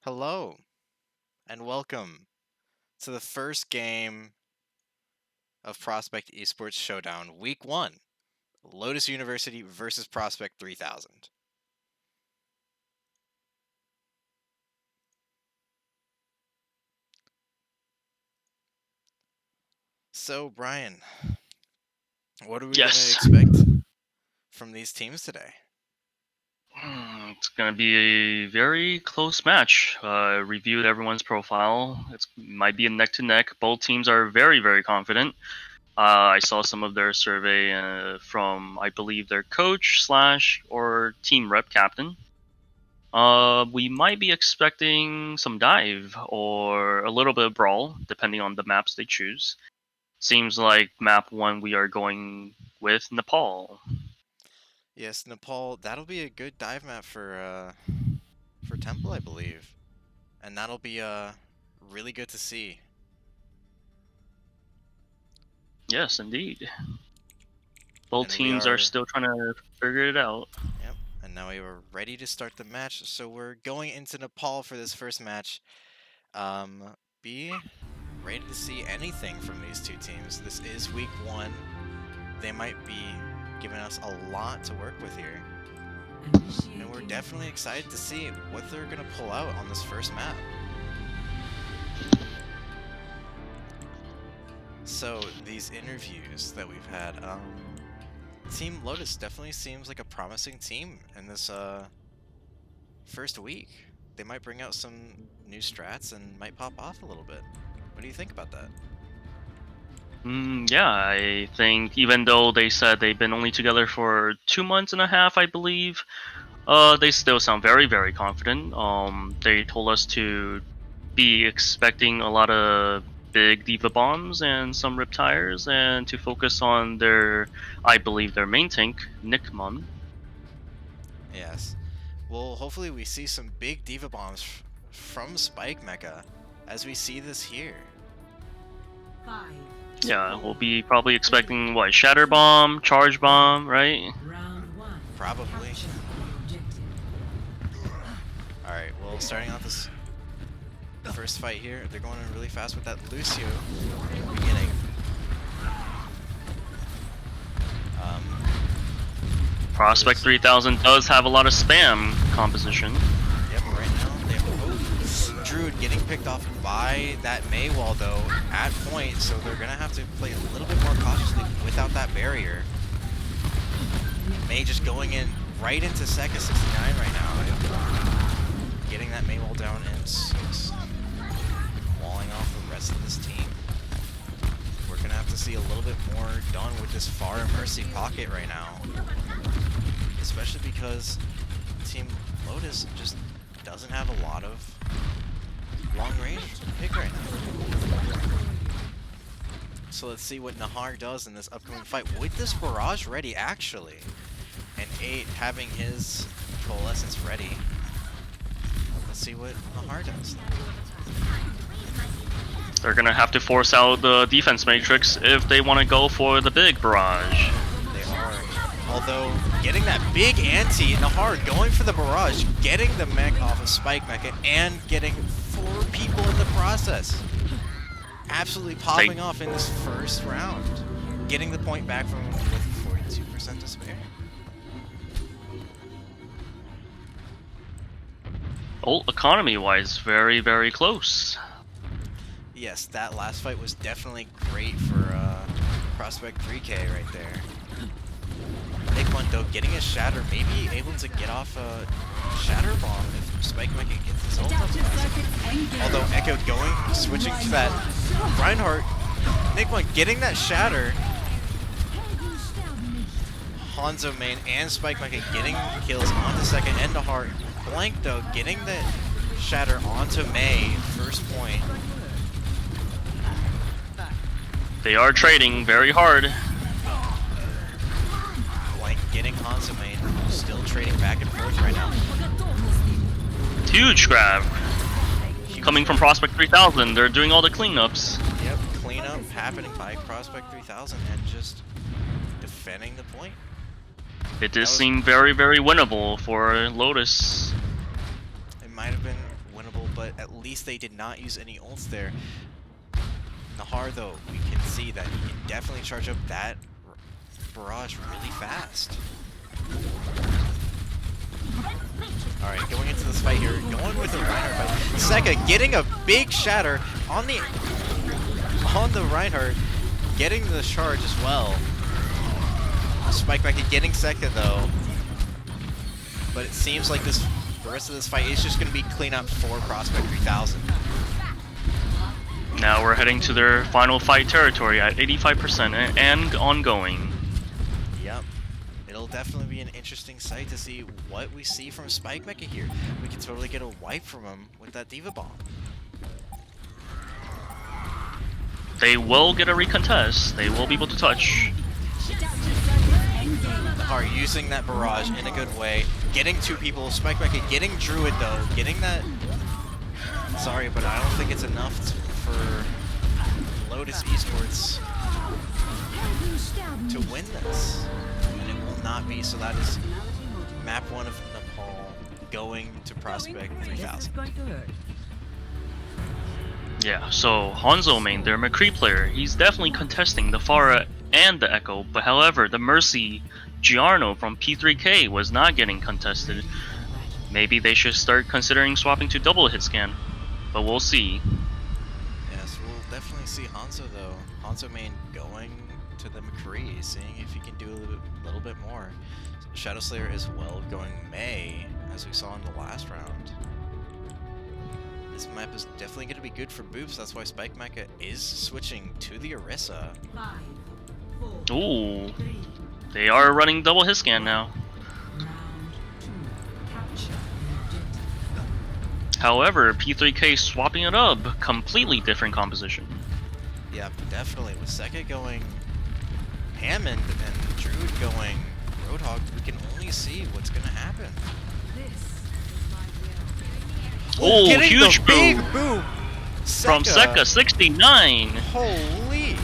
Hello, and welcome to the first game of Prospect Esports Showdown, Week 1, Lotus University versus Prospect 3000. So, Brian, what are we going to Yes. expect from these teams today? It's going to be a very close match. Reviewed everyone's profile. It might be a neck-to-neck. Both teams are very, very confident. I saw some of their survey from, I believe, their coach slash or team rep captain. We might be expecting some dive or a little bit of brawl, depending on the maps they choose. Seems like map 1 we are going with Nepal. Yes, Nepal, that'll be a good dive map for Temple, I believe. And that'll be really good to see. Yes, indeed. Both And we teams are are still trying to figure it out. Yep, and now we are ready to start the match. So we're going into Nepal for this first match. Be ready to see anything from these two teams. This is week 1. They might be giving us a lot to work with here. And we're definitely excited to see what they're going to pull out on this first map. So, these interviews that we've had, Team Lotus definitely seems like a promising team in this first week. They might bring out some new strats and might pop off a little bit. What do you think about that? Yeah, I think even though they said they've been only together for 2 months and a half, I believe, they still sound very, very confident. They told us to be expecting a lot of big diva bombs and some rip tires, and to focus on their, I believe, their main tank, Nickmon. Yes. Well, hopefully we see some big diva bombs from Spike Mecha as we see this here. Yeah, we'll be probably expecting what, Shatter Bomb, Charge Bomb, right? Probably. Alright, well, starting off this first fight here, they're going in really fast with that Lucio in the beginning. Prospect 3000 does have a lot of spam composition. Yep, right now they have Druid getting picked off by that Maywall though at point, so they're gonna have to play a little bit more cautiously without that barrier. May just going in right into Seka 69 right now. Getting that Maywall down and just walling off the rest of this team. We're gonna have to see a little bit more done with this Far Mercy pocket right now. Especially because Team Lotus just doesn't have a lot of long range to pick right now. So let's see what Nahar does in this upcoming fight with this barrage ready actually. And 8 having his coalescence ready. Let's see what Nahar does. They're gonna have to force out the defense matrix if they want to go for the big barrage. They are. Although, getting that big ante, Nahar going for the barrage, getting the mech off of Spike Mecha, and getting 4 people in the process. Absolutely popping off in this first round. Getting the point back from with 42% to spare. Ult economy-wise, very, very close. Yes, that last fight was definitely great for Prospect 3K right there. Nickmon though getting a Shatter, maybe able to get off a Shatter Bomb if Spike Mecha gets his ult up. Although Echo switching to that Reinhardt, Nickmon getting that Shatter. Hanzo main and Spike Mecha getting kills onto second and to Heart. Blank though getting the Shatter onto May, first point. They are trading very hard. Blank getting Hanzo main, still trading back and forth right now. Huge grab. Coming from Prospect 3000, they're doing all the cleanups. Yep, cleanup happening by Prospect 3000 and just defending the point. It does seem very, very winnable for Lotus. It might have been winnable, but at least they did not use any ults there. Nahar, though, we can see that he can definitely charge up that barrage really fast. Alright, going into this fight here, going with the Reinhardt fight. Seka getting a big shatter on the Reinhardt, getting the charge as well. Spike back and getting Seka though. But it seems like the rest of this fight is just going to be clean up for Prospect 3000. Now we're heading to their final fight territory at 85% and ongoing. Yep. It'll definitely be an interesting sight to see what we see from Spike Mecha here. We can totally get a wipe from him with that Diva Bomb. They will get a recontest. They will be able to touch. Are using that barrage in a good way. Getting two people. Spike Mecha getting Druid though. Getting that... Sorry, but I don't think it's enough for Lotus Esports to win this. And it will not be, so that is map 1 of Nepal going to Prospect 3000. Yeah, so Hanzo main, their McCree player, he's definitely contesting the Pharah and the Echo, but however, the Mercy Giarno from P3K was not getting contested. Maybe they should start considering swapping to double hit scan, but we'll see. Yes, we'll definitely see Hanzo though. Hanzo main going to the McCree, seeing if he can do a little bit more. Shadow Slayer as well going May, as we saw in the last round. This map is definitely going to be good for Boops, that's why Spike Mecha is switching to the Orisa. Ooh, they are running double hit scan now. However, P3K swapping it up, completely different composition. Yeah, definitely. With Seka going Hammond and Druid going Roadhog, we can only see what's going to happen. Oh, huge big boom boom from Seka, 69. Holy!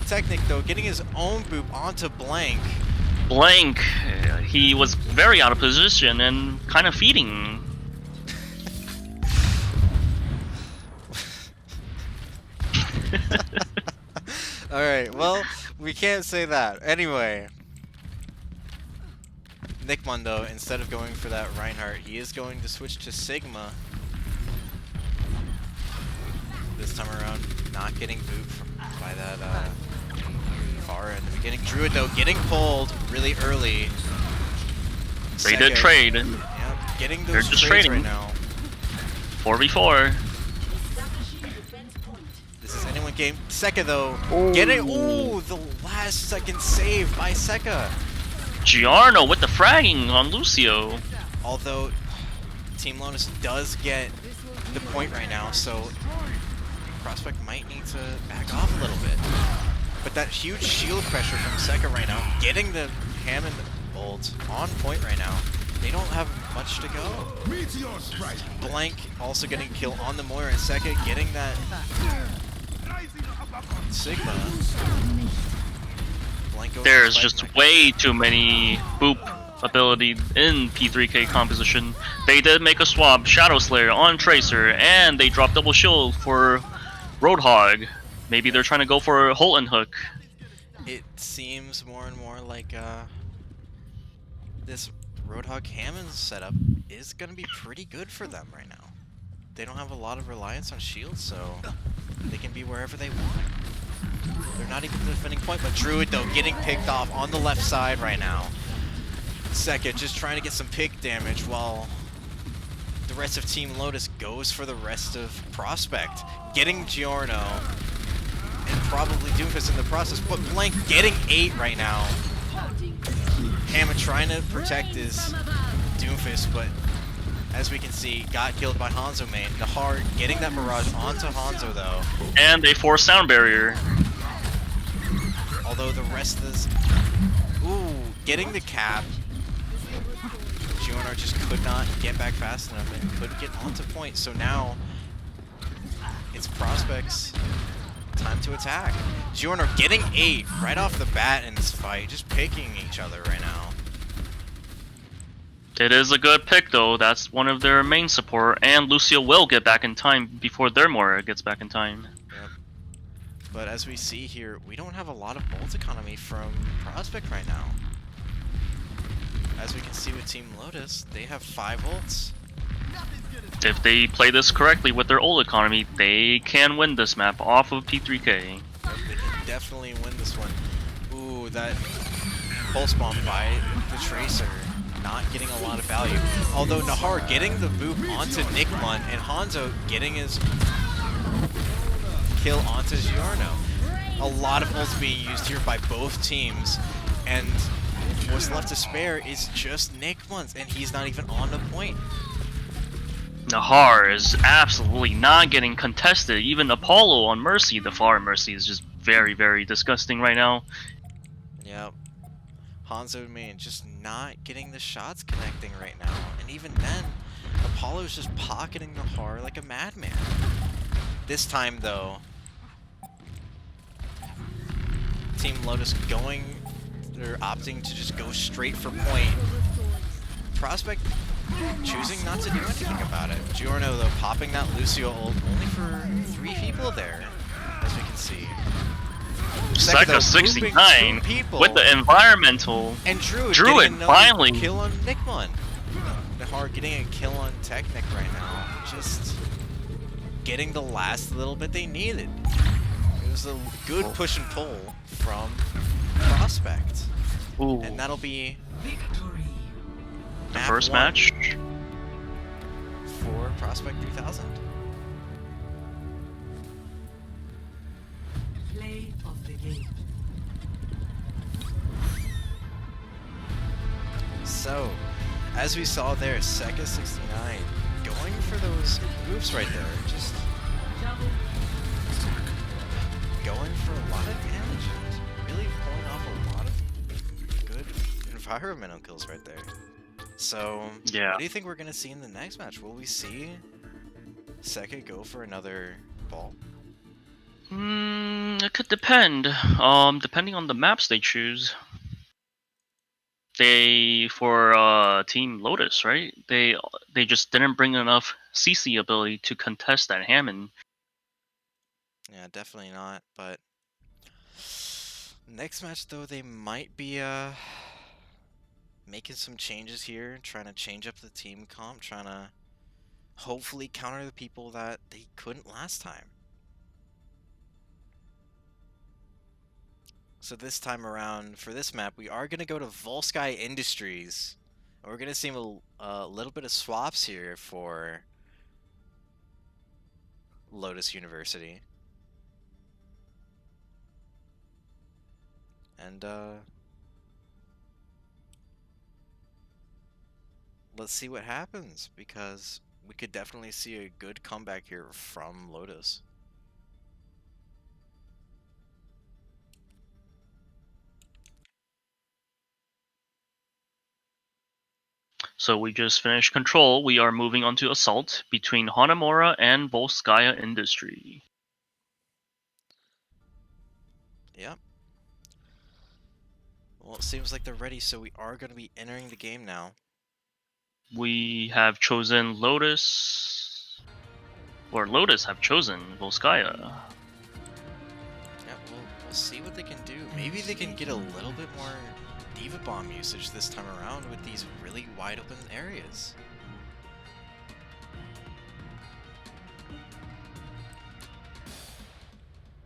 Technic though, getting his own boop onto Blank. Blank, he was very out of position and kind of feeding. Alright, well, we can't say that. Anyway. Nickmon though, instead of going for that Reinhardt, he is going to switch to Sigma. This time around, not getting booped by that Pharah in the beginning. Druid though, getting pulled really early. They did trade. Yep, getting those They're just trades trading right now. 4v4. This is anyone game. Seka though, getting the last second save by Seka. Giarno with the fragging on Lucio. Although Team Lotus does get the point right now, so Prospect might need to back off a little bit. But that huge shield pressure from Seka right now, getting the Hammond ult on point right now. They don't have much to go. Blank also getting a kill on the Moira, and Seka getting that Sigma. There's just way too many boop ability in P3K composition. They did make a swap, Shadow Slayer on Tracer, and they dropped double shield for Roadhog. Maybe they're trying to go for a Holton Hook. It seems more and more like this Roadhog Hammond setup is going to be pretty good for them right now. They don't have a lot of reliance on shields, so they can be wherever they want. They're not even defending point, but Druid though getting picked off on the left side right now. Seka just trying to get some pick damage while the rest of Team Lotus goes for the rest of Prospect. Getting Giorno and probably Doomfist in the process, but Blank getting 8 right now. Hammond trying to protect his Doomfist, but as we can see, got killed by Hanzo main. Nahar getting that barrage onto Hanzo though. And a forced sound barrier. Although the rest of this... Ooh, getting the cap. Giorno just could not get back fast enough and couldn't get onto point. So now, it's Prospect's time to attack. Giorno getting 8 right off the bat in this fight. Just picking each other right now. It is a good pick, though. That's one of their main support, and Lucio will get back in time before their Moira gets back in time. Yep. But as we see here, we don't have a lot of bolt economy from Prospect right now. As we can see with Team Lotus, they have 5 ults. If they play this correctly with their ult economy, they can win this map off of P3K. Yep, they can definitely win this one. Ooh, that pulse bomb by the Tracer. Not getting a lot of value. Although Nahar getting the boop onto Nickmon and Hanzo getting his kill onto Giorno. A lot of ults being used here by both teams, and what's left to spare is just Nickmon's, and he's not even on the point. Nahar is absolutely not getting contested. Even Apollo on Mercy, the far Mercy, is just very, very disgusting right now. Yep. Hanzo, man, just not getting the shots connecting right now. And even then, Apollo's just pocketing Nahar like a madman. This time, though, Team Lotus they're opting to just go straight for point. Prospect choosing not to do anything about it. Giorno, though, popping that Lucio ult only for 3 people there, as we can see. Seka 69 with the environmental. And Druid finally kill on Nickmon. Nahar getting a kill on Technic right now. Just getting the last little bit they needed. It was a good push and pull from Prospect. Ooh. And that'll be the first match for Prospect 3000. Play of the game. So, as we saw there, Seka 69 going for those moves right there. Just going for a lot of damage and really pulling off a lot of good environmental kills right there. So, yeah. What do you think we're going to see in the next match? Will we see Seka go for another ball? It could depend. Depending on the maps they choose. For Team Lotus, right? They just didn't bring enough CC ability to contest that Hammond. Yeah, definitely not. But next match, though, they might be making some changes here, trying to change up the team comp, trying to hopefully counter the people that they couldn't last time. So this time around, for this map, we are going to go to Volsky Industries. And we're going to see a little bit of swaps here for Lotus University. And, let's see what happens, because we could definitely see a good comeback here from Lotus. So we just finished Control. We are moving on to Assault between Hanamura and Volskaya Industry. Yep. Well, it seems like they're ready, so we are going to be entering the game now. We have chosen Lotus, or Lotus have chosen Volskaya. Yeah, we'll see what they can do. Maybe they can get a little bit more Diva Bomb usage this time around with these really wide open areas.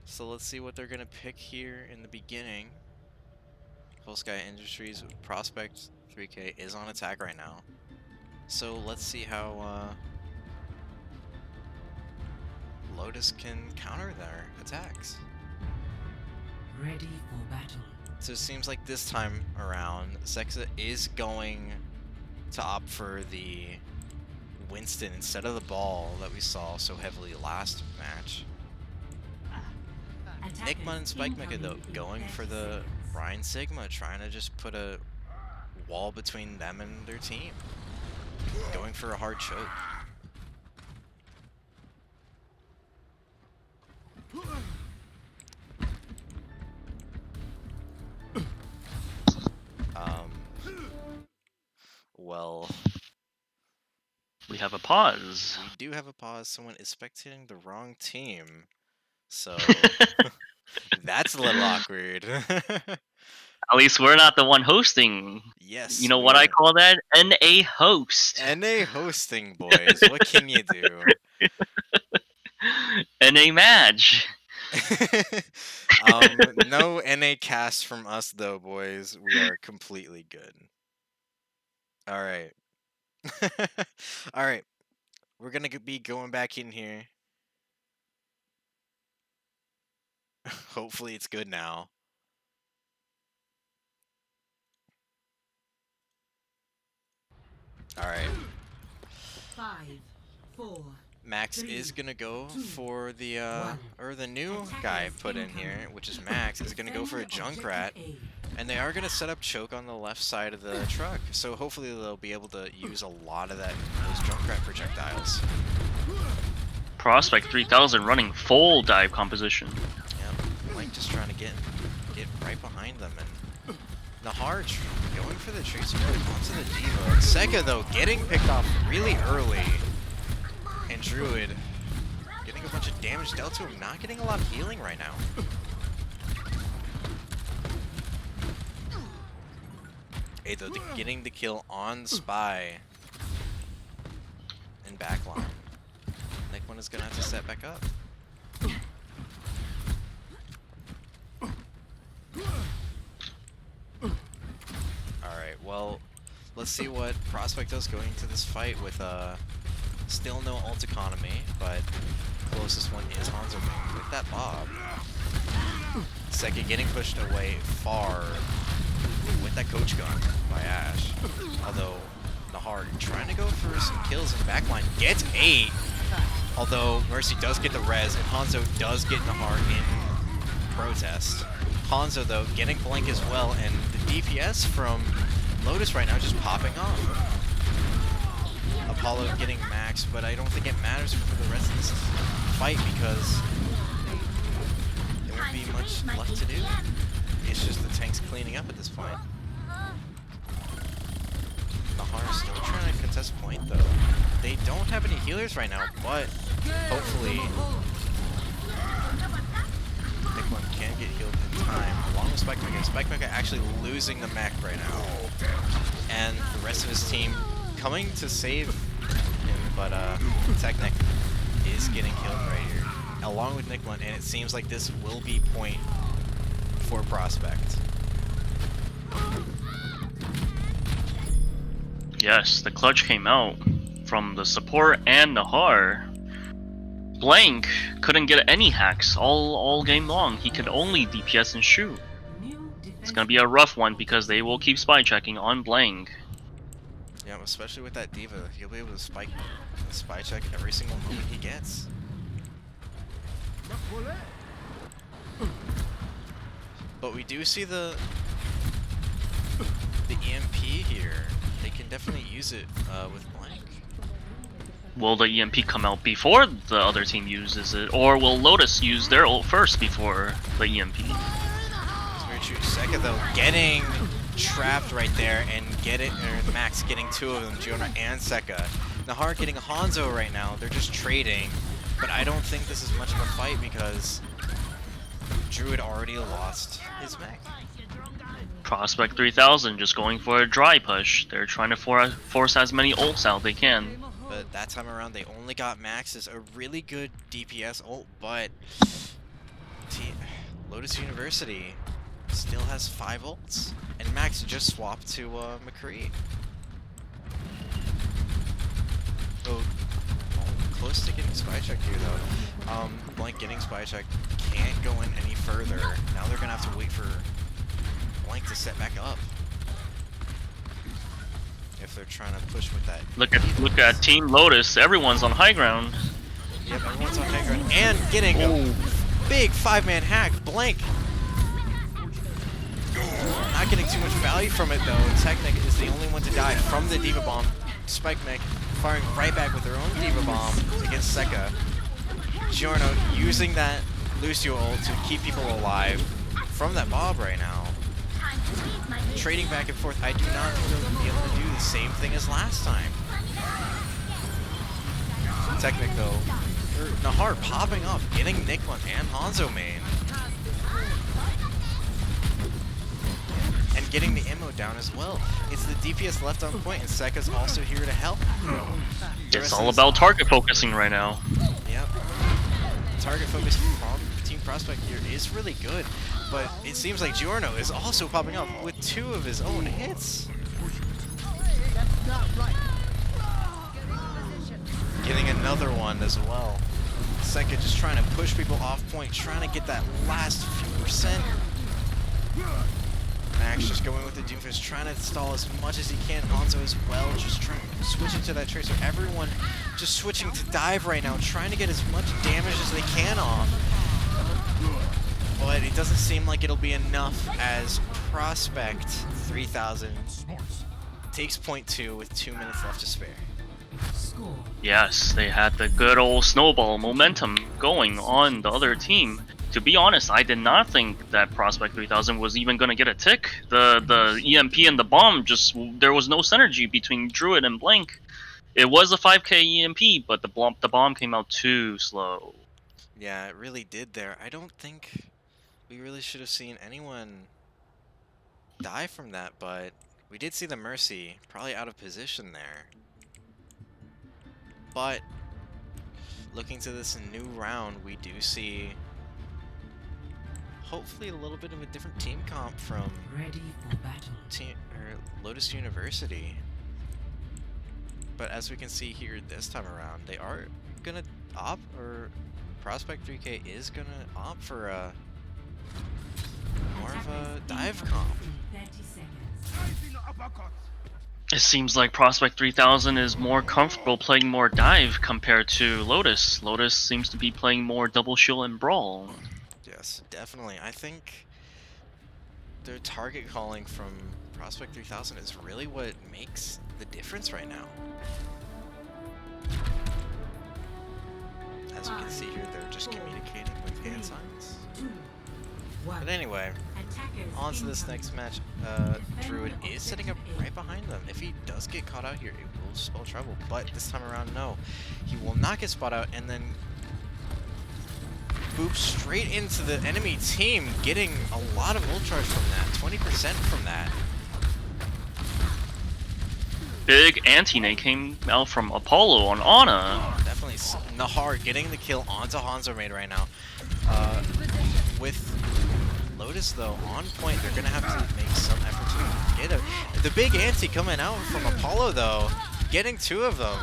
So let's see what they're going to pick here in the beginning. Volsky Industries Prospect 3K is on attack right now. So let's see how Lotus can counter their attacks. Ready for battle. So it seems like this time around, Sexa is going to opt for the Winston instead of the ball that we saw so heavily last match. Nickmon and Spike Mecha, though, going for the Ryan Sigma, trying to just put a wall between them and their team. Going for a hard choke. Well, We have a pause. we do have a pause. Someone is spectating the wrong team. So that's a little awkward. At least we're not the one hosting. Yes, You know we what I are. call that? NA host. NA hosting, boys. What can you do? NA match. No NA cast from us though, boys. We are completely good. All right. All right. We're gonna be going back in here. Hopefully it's good now. All right. 5, 4. Max is gonna go for the the new guy put in here, which is Max, is gonna go for a Junkrat, and they are gonna set up choke on the left side of the truck. So hopefully they'll be able to use a lot of those Junkrat projectiles. Prospect 3000 running full dive composition. Yep, Mike just trying to get right behind them, and Nahar going for the tracer onto the Diva. Seka though getting picked off really early. And Druid getting a bunch of damage dealt to him, not getting a lot of healing right now. Hey, though, getting the kill on Spy in backline. Nick1 is gonna have to set back up. Alright, well, let's see what Prospect does going into this fight with still no ult economy, but closest one is Hanzo with that Bob. Seka getting pushed away far with that coach gun by Ash. Although Nahar trying to go for some kills in backline, gets 8. Although Mercy does get the res, and Hanzo does get Nahar in protest. Hanzo though getting blank as well, and the DPS from Lotus right now just popping off. Apollo getting max, but I don't think it matters for the rest of this fight because there won't be much left to do. It's just the tanks cleaning up at this point. Nahar still trying to contest point though. They don't have any healers right now, but hopefully Nick1 can get healed in time along with Spike-Mega. Spike-Mega actually losing the mech right now. And the rest of his team coming to save him, but Technic is getting killed right here, along with Nick1, and it seems like this will be point for Prospect. Yes, the clutch came out from the support and Nahar. Blank couldn't get any hacks all game long. He could only DPS and shoot. It's gonna be a rough one because they will keep spy checking on Blank. Yeah, especially with that Diva, he'll be able to spy check every single moment he gets. But we do see the EMP here. They can definitely use it with Blank. Will the EMP come out before the other team uses it, or will Lotus use their ult first before the EMP? It's very true. Seka though getting trapped right there and Max getting 2 of them, Jonah and Seka. Nahar getting Hanzo right now. They're just trading, but I don't think this is much of a fight because Druid already lost his mech. Prospect 3000 just going for a dry push. They're trying to force as many ults out they can. But that time around, they only got Max's a really good DPS ult, but Lotus University still has 5 ults, and Max just swapped to McCree. Oh, close to getting spy check here though. Blank getting spy check can't go in any further. Now they're gonna have to wait for Blank to set back up if they're trying to push with that. Look at Team Lotus. Everyone's on high ground. Yep, everyone's on high ground and getting a big 5-man hack. Blank not getting too much value from it though. Technic is the only one to die from the Diva Bomb. Spike Mech firing right back with their own Diva Bomb against Seka. Giorno using that Lucio ult to keep people alive from that Bob right now. Trading back and forth. I do not think they'll be able to do the same thing as last time. Technic though. Nahar popping off, getting Nicklin and Hanzo main. And getting the ammo down as well. It's the DPS left on point, and Sekka's also here to help. It's all about target focusing right now. Yep. Target focus from Team Prospect here is really good, but it seems like Giorno is also popping up with 2 of his own hits. Getting another one as well. Sekka just trying to push people off point, trying to get that last few percent. Max just going with the Doomfist, trying to stall as much as he can. Hanzo as well, just trying switching to that Tracer. Everyone just switching to dive right now, trying to get as much damage as they can off. But it doesn't seem like it'll be enough as Prospect 3000 takes point 2 with 2 minutes left to spare. Yes, they had the good old snowball momentum going on the other team. To be honest, I did not think that Prospect 3000 was even going to get a tick. The EMP and the bomb, there was no synergy between Druid and Blank. It was a 5k EMP, but the bomb came out too slow. Yeah, it really did there. I don't think we really should have seen anyone die from that, but we did see the Mercy probably out of position there. But looking to this new round, we do see hopefully a little bit of a different team comp from Lotus University. But as we can see here this time around, they are gonna opt, or Prospect 3K is gonna opt for a more of a dive comp. It seems like Prospect 3000 is more comfortable playing more dive compared to Lotus. Lotus seems to be playing more double shield and brawl. Yes, definitely. I think their target calling from Prospect 3000 is really what makes the difference right now. As you can see here, they're just communicating with hand signs. But anyway, on to this next match. Druid is sitting up right behind them. If he does get caught out here, it will spell trouble. But this time around, no. He will not get spot out, and then boop straight into the enemy team, getting a lot of ult charge from that, 20% from that. Big anti-nade came out from Apollo on Ana. Definitely Nahar getting the kill onto Hanzo Maid right now. With Lotus though on point, they're gonna have to make some effort to get it. The big anti coming out from Apollo though, getting 2 of them.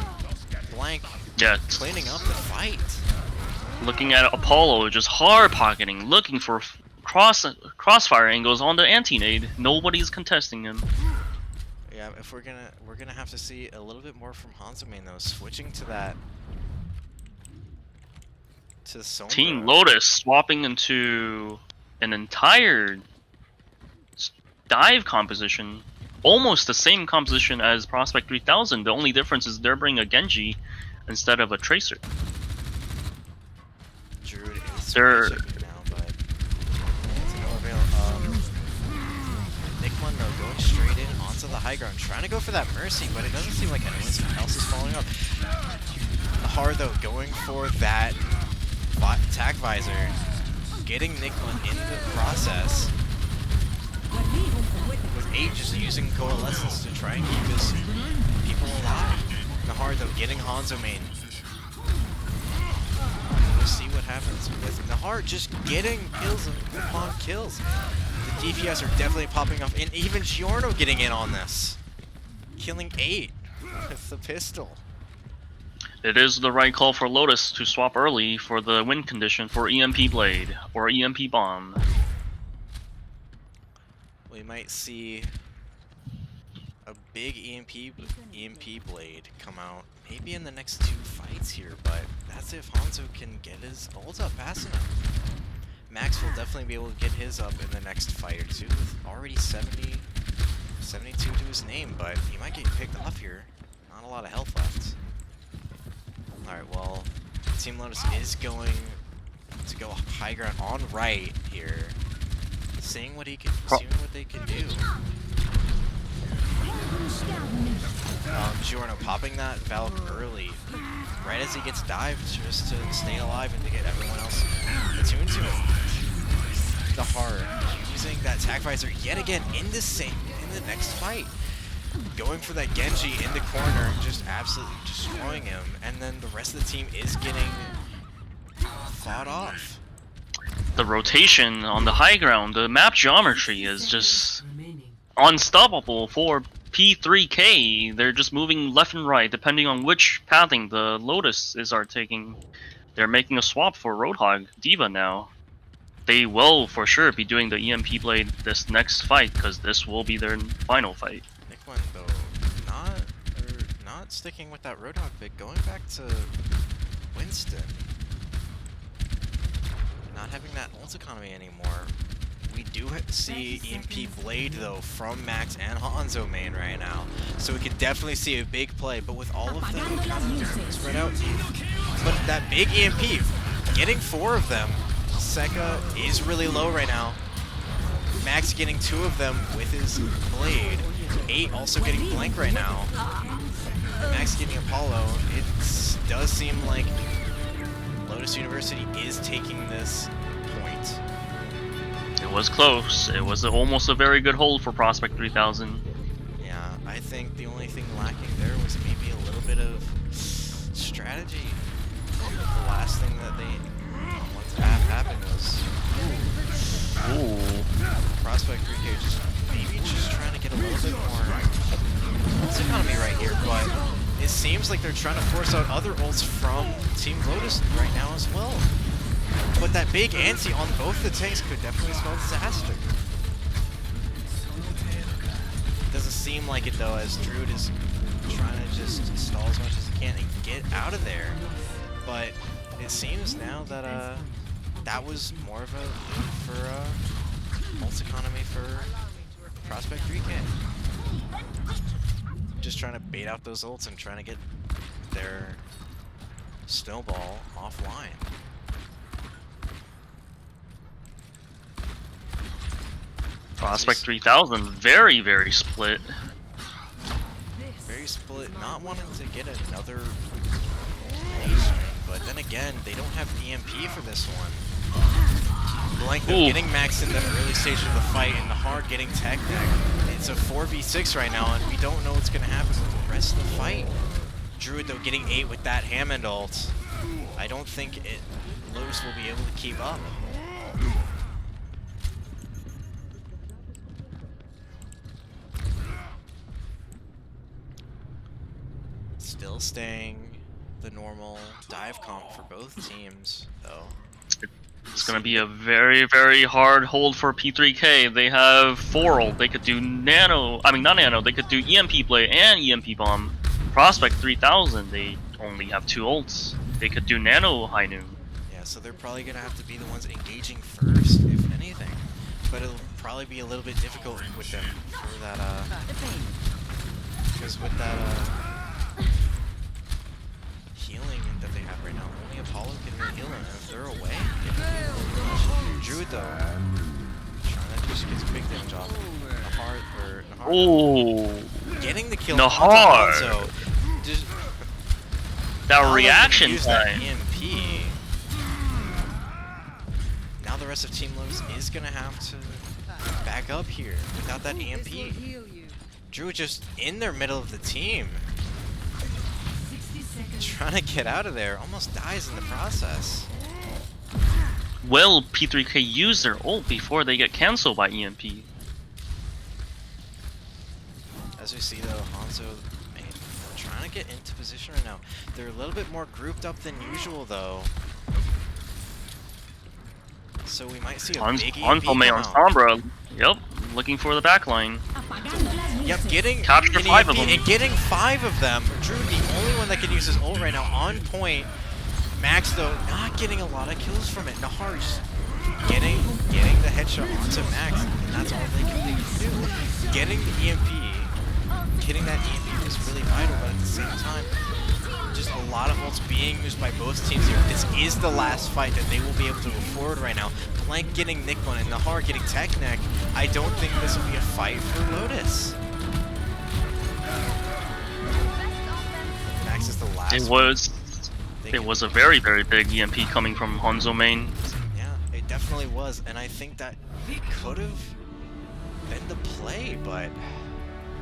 Blank, yeah, cleaning up the fight. Looking at Apollo, just hard pocketing, looking for crossfire angles on the anti-nade. Nobody's contesting him. Yeah, if we're gonna have to see a little bit more from Hanzo Main though, switching to that. To Sombra. Team Lotus swapping into an entire dive composition, almost the same composition as Prospect 3000. The only difference is they're bringing a Genji instead of a Tracer. Druid is They're now, but it's no avail. Nicklin though going straight in onto the high ground, trying to go for that Mercy, but it doesn't seem like anyone else is following up. Hard though going for that attack visor, getting Nicklin in the process. With 8 just using Coalescence to try and keep his people alive. Nahar though getting Hanzo Main. We'll see what happens with Nahar just getting kills upon kills. The DPS are definitely popping off, and even Giorno getting in on this. Killing 8 with the pistol. It is the right call for Lotus to swap early for the win condition for EMP Blade or EMP Bomb. We might see a big EMP Blade come out maybe in the next 2 fights here, but that's if Hanzo can get his ult up fast enough. Max will definitely be able to get his up in the next fight or 2 with already 72 to his name, but he might get picked off here. Not a lot of health left. Alright, well, Team Lotus is going to go high ground on right here. Seeing what they can do. Giorno popping that Valk early, right as he gets dived, just to stay alive and to get everyone else attuned to it. The heart, using that Tac Visor yet again in the next fight. Going for that Genji in the corner, just absolutely destroying him, and then the rest of the team is getting fought off. The rotation on the high ground, the map geometry is just unstoppable for P3K. They're just moving left and right depending on which pathing the Lotus are taking. They're making a swap for Roadhog Diva now. They will for sure be doing the EMP blade this next fight because this will be their final fight. Nickman though, not sticking with that Roadhog pick, going back to Winston. Not having that ult economy anymore. We do see EMP Blade though from Max and Hanzo main right now, so we could definitely see a big play. But with all of them kind of spread out, but that big EMP, getting 4 of them. Seka is really low right now. Max getting 2 of them with his blade. 8 also getting blank right now. Max getting Apollo. It does seem like Lotus University is taking this point. It was close. It was almost a very good hold for Prospect 3000. Yeah, I think the only thing lacking there was maybe a little bit of strategy. The last thing that happened was Prospect 3K just trying to get a little bit more ult economy right here, but it seems like they're trying to force out other ults from Team Lotus right now as well. But that big anti on both the tanks could definitely spell disaster. Doesn't seem like it though, as Druid is trying to just stall as much as he can and get out of there. But it seems now that that was more of a move for ult economy for Prospect 3K. Just trying to bait out those ults and trying to get their snowball offline. Prospect 3000, very, very split. Very split, not wanting to get another nation, but then again, they don't have EMP for this one. Blank though, getting Max in the early stage of the fight, and the hard getting tech deck. It's a 4v6 right now, and we don't know what's going to happen with the rest of the fight. Druid though getting 8 with that Hammond ult. I don't think Lotus will be able to keep up. Still staying the normal dive comp for both teams, though. It's going to be a very, very hard hold for P3K. They have 4 ult. They could do nano, I mean not nano, they could do EMP blade and EMP bomb. Prospect 3000, they only have 2 ults. They could do nano high noon. Yeah, so they're probably going to have to be the ones engaging first, if anything. But it'll probably be a little bit difficult with them for that, because with that, healing that they have right now, only Apollo can really heal them. If they're away, Druid though, trying to just get big damage off. Nahar, getting the kill. Nahar. So just that reaction use time. That EMP. Now the rest of Team Lotus is gonna have to back up here without that EMP. Druid just in their middle of the team. Trying to get out of there, almost dies in the process. Will P3K use their ult before they get cancelled by EMP? As we see though, Hanzo trying to get into position right now. They're a little bit more grouped up than usual though. So we might see a big EMP come on Sombra, yep, looking for the backline. Yep, getting 5 of them. and getting 5 of them. Druid, the only one that can use his ult right now, on point. Max though, not getting a lot of kills from it. Nahar just getting the headshot onto Max, and that's all they can do. Getting the EMP, getting that EMP was really vital, but at the same time, just a lot of ults being used by both teams here. This is the last fight that they will be able to move forward right now. Blank getting Nickman and Nahar getting Tech Neck. I don't think this will be a fight for Lotus. It last was They it can- was a very very big EMP coming from Hanzo main. Yeah, it definitely was, and I think that could have been the play, but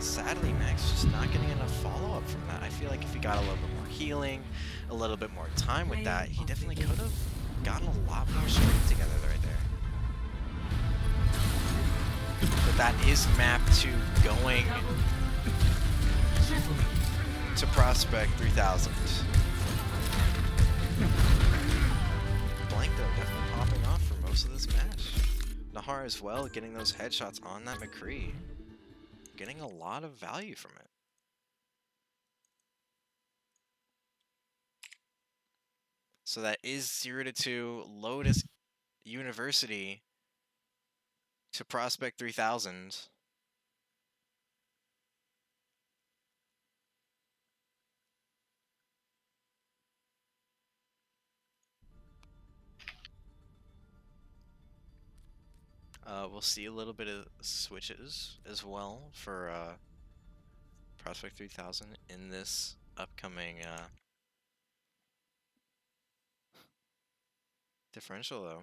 sadly, Max just not getting enough follow-up from that. I feel like if he got a little bit more healing, a little bit more time with that, he definitely could have gotten a lot more strength together right there. But that is map 2 going to Prospect 3000. Blank, though, definitely popping off for most of this match. Nahar as well, getting those headshots on that McCree. Getting a lot of value from it. So that is 0-2 Lotus University to Prospect 3000. We'll see a little bit of switches as well for Prospect 3000 in this upcoming differential, though.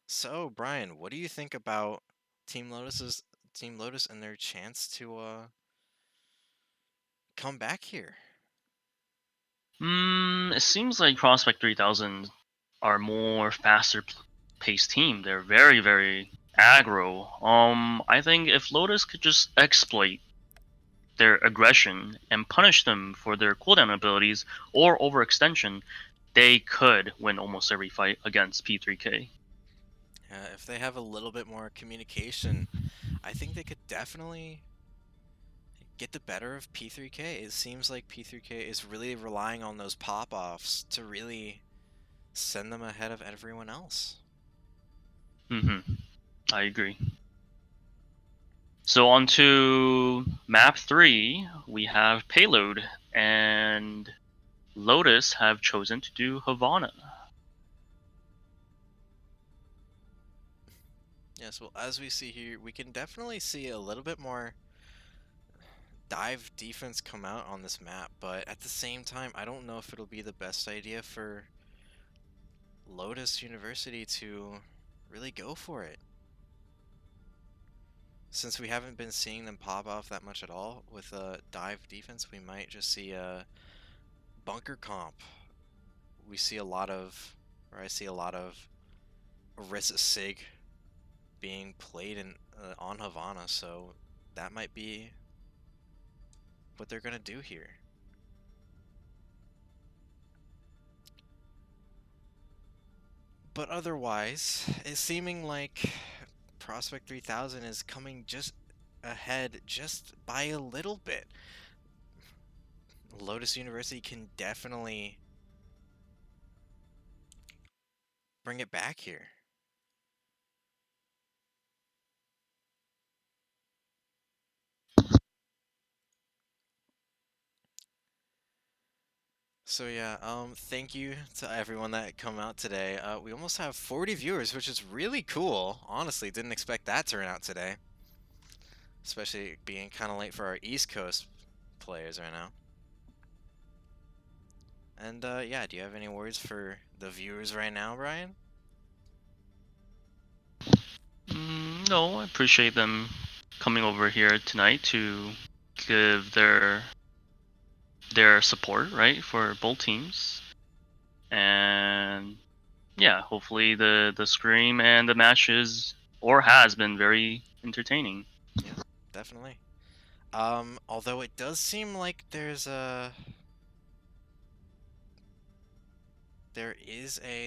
So, Brian, what do you think about Team Lotus and their chance to come back here? It seems like Prospect 3000 are more faster paced team. They're very very aggro. I think if Lotus could just exploit their aggression and punish them for their cooldown abilities or overextension, they could win almost every fight against P3K. If they have a little bit more communication, I think they could definitely get the better of P3K. It seems like P3K is really relying on those pop-offs to really send them ahead of everyone else. I agree. So on to map 3, we have Payload, and Lotus have chosen to do Havana. Yes, well, as we see here, we can definitely see a little bit more dive defense come out on this map, but at the same time, I don't know if it'll be the best idea for Lotus University to really go for it. Since we haven't been seeing them pop off that much at all with a dive defense, we might just see a bunker comp. We see a lot of, or I see a lot of Orisa Sig being played in on Havana, so that might be what they're gonna do here. But otherwise, it's seeming like Prospect 3000 is coming just ahead just by a little bit. Lotus University can definitely bring it back here. So yeah, thank you to everyone that come out today. We almost have 40 viewers, which is really cool. Honestly, didn't expect that turn out today. Especially being kind of late for our East Coast players right now. And yeah, do you have any words for the viewers right now, Brian? No, I appreciate them coming over here tonight to give their support, right, for both teams. And yeah, hopefully the scream and the match is or has been very entertaining. Yeah, definitely. Although it does seem like there is a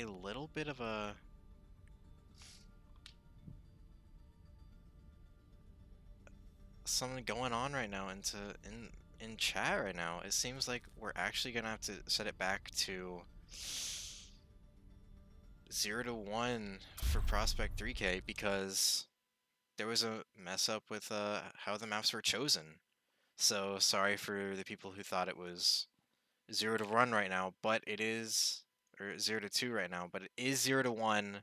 little bit of a something going on right now in chat right now. It seems like we're actually gonna have to set it back to 0-1 for Prospect 3K because there was a mess up with how the maps were chosen. So sorry for the people who thought it was 0-1 right now, but it is, or 0-2 right now, but it is 0-1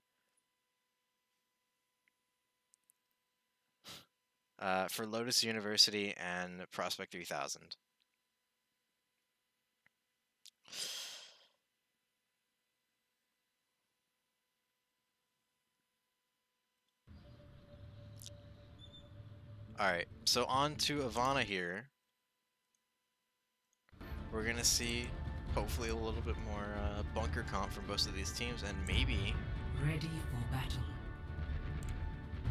for Lotus University and Prospect 3000. Alright, so on to Ivana here. We're gonna see, hopefully, a little bit more bunker comp from both of these teams, and maybe, Ready for battle.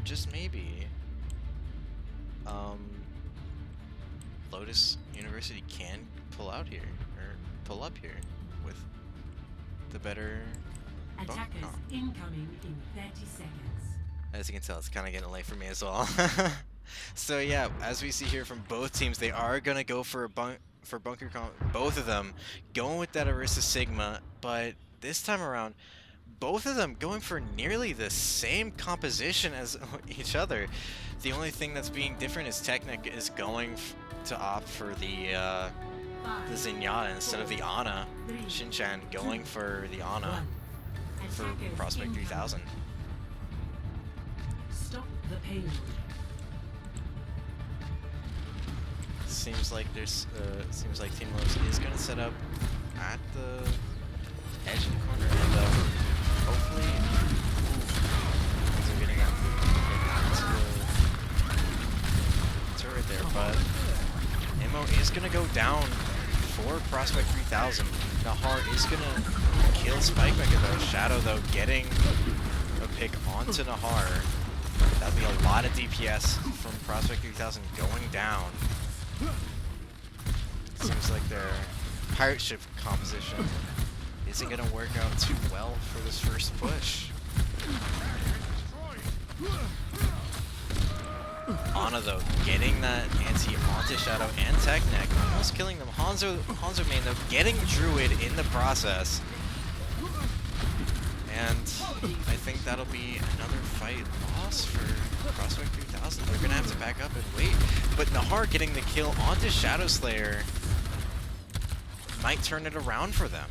just maybe, Lotus University can pull out here, or pull up here, with the better bunker Attackers comp. incoming in 30 seconds. As you can tell, it's kind of getting late for me as well. So yeah, as we see here from both teams, they are gonna go for a bunker comp. Both of them going with that Orisa Sigma, but this time around, both of them going for nearly the same composition as each other. The only thing that's being different is Technic is going to opt for the Zenyatta instead of the Ana. Shinchan going for the Ana for Prospect 3000. Stop the payload. Seems like Team Lotus is gonna set up at the edge of the corner, and hopefully, they're getting into the turret there. But Imo is gonna go down for Prospect 3000. Nahar is gonna kill Spike Mega though. Shadow though getting a pick onto Nahar. That'd be a lot of DPS from Prospect 3000 going down. Seems like their pirate ship composition isn't going to work out too well for this first push. Ana though, getting that anti onto Shadow and Technic, almost killing them. Hanzo main though, getting Druid in the process. And I think that'll be another fight loss for Prospect 3000. They're gonna have to back up and wait. But Nahar getting the kill onto Shadow Slayer might turn it around for them.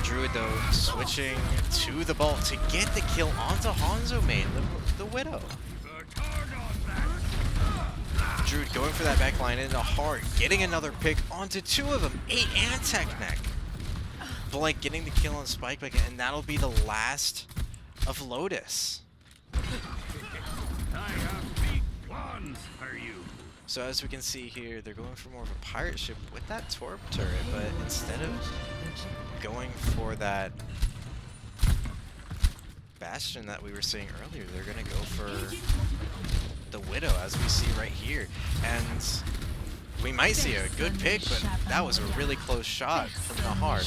Druid though switching to the Bolt to get the kill onto Hanzo main, the Widow. Druid going for that backline and Nahar getting another pick onto two of them, 8 and Technic. Blake getting the kill on Spike Mega, and that'll be the last of Lotus. So as we can see here, they're going for more of a pirate ship with that Torp turret, but instead of going for that Bastion that we were seeing earlier, they're gonna go for the Widow, as we see right here. And we might see a good pick, but that was a really close shot from Nahar.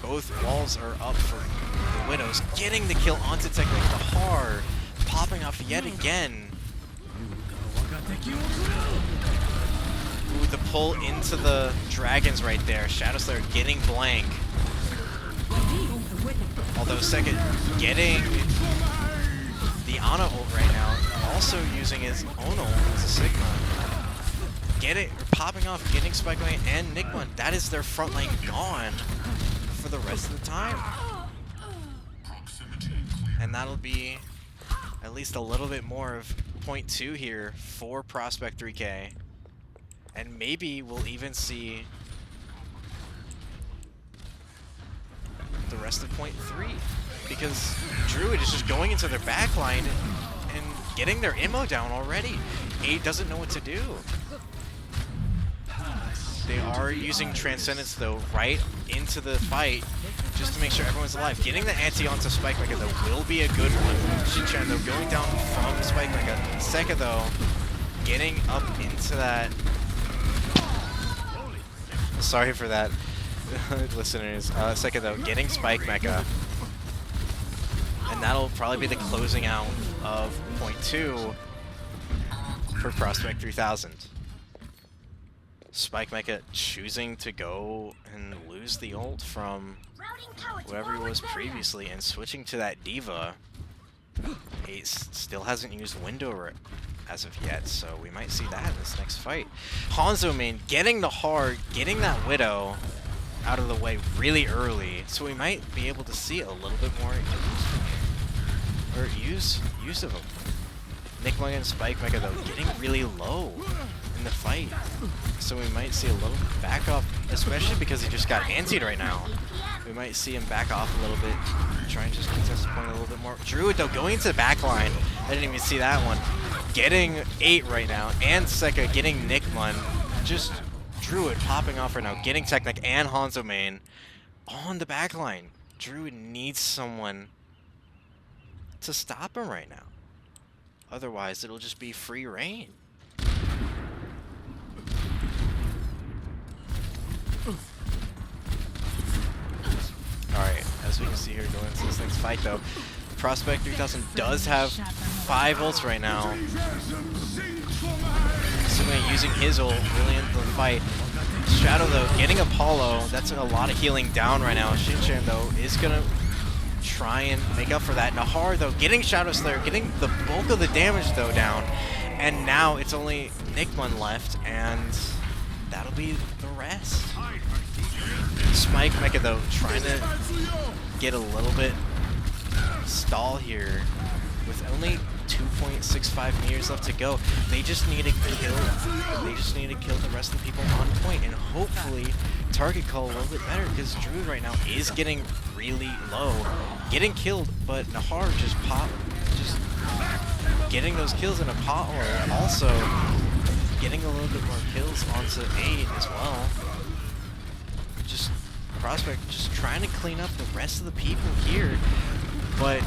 Both walls are up for the Widows. Getting the kill onto Technic. Nahar popping off yet again. Ooh, the pull into the dragons right there. Shadow Slayer getting blank. Although second getting the Ana ult right now. Also using his own ult as a Sigma. Popping off, getting Spike Lane and Nigma. That is their front lane gone for the rest of the time. And that'll be at least a little bit more of 0.2 here for Prospect 3K. And maybe we'll even see the rest of 0.3. Because Druid is just going into their backline and getting their ammo down already. 8 doesn't know what to do. They are using Transcendence though right into the fight just to make sure everyone's alive. Getting the anti onto Spike Mega though will be a good one. Shinchan though going down from Spike Mega. Seka though getting up into that. Sorry for that, listeners. Seka though getting Spike Mega. And that'll probably be the closing out of 0.2 for Prospect 3000. Spike Mecha choosing to go and lose the ult from whoever he was previously and switching to that Diva. He still hasn't used Window as of yet, so we might see that in this next fight. Hanzo main getting the hard, getting that Widow out of the way really early, so we might be able to see a little bit more use of him. Nick Mung and Spike Mecha though getting really low in the fight. So we might see a little back off, especially because he just got antied right now. We might see him back off a little bit, try and just contest the point a little bit more. Druid though going to the back line. I didn't even see that one. Getting 8 right now, and Seka getting Nick Mun. Just Druid popping off right now, getting Technic and Hanzo main on the back line. Druid needs someone to stop him right now. Otherwise, it'll just be free reign. Alright, as we can see here going into this next fight though, Prospect 3000 does have 5 ults right now. Sugma using his ult really into the fight. Shadow though getting Apollo, that's a lot of healing down right now. Shinchan though is gonna try and make up for that. Nahar though getting Shadow Slayer, getting the bulk of the damage though down. And now it's only Nickman left, and that'll be the rest. Spike Mecha though trying to get a little bit stall here with only 2.65 meters left to go. They just need to kill. They just need to kill the rest of the people on point, and hopefully target call a little bit better, because Druid right now is getting really low, getting killed. But Nahar just getting those kills in a pot, or also getting a little bit more kills onto 8 as well. Just Prospect just trying to clean up the rest of the people here, but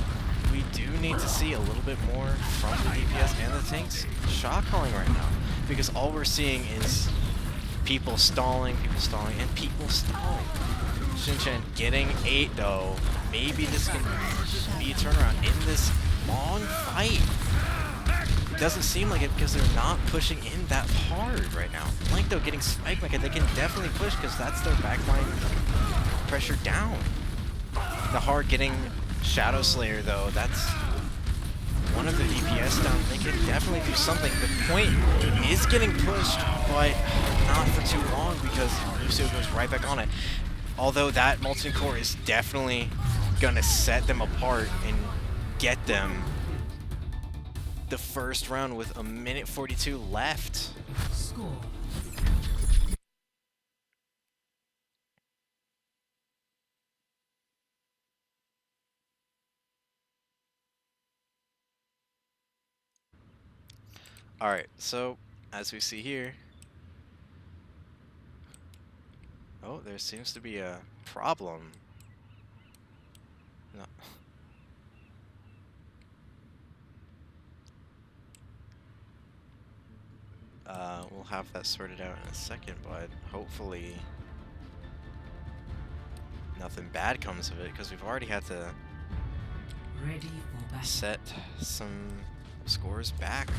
we do need to see a little bit more from the DPS and the tanks shot calling right now, because all we're seeing is people stalling, and people stalling. Shinchan getting 8 though. Maybe this can be a turnaround in this long fight. It doesn't seem like it, because they're not pushing in that hard right now. Blank though getting Spike Mecha, they can definitely push because that's their backline pressure down. Nahar getting Shadow Slayer though, that's one of the DPS down. They can definitely do something. The point is getting pushed, but not for too long, because Lucio goes right back on it. Although that Molten Core is definitely gonna set them apart and get them the first round with a minute 42 left. Score. Alright, so as we see here, oh, there seems to be a problem. No. We'll have that sorted out in a second, but hopefully nothing bad comes of it, because we've already had to Ready for battle. set some scores back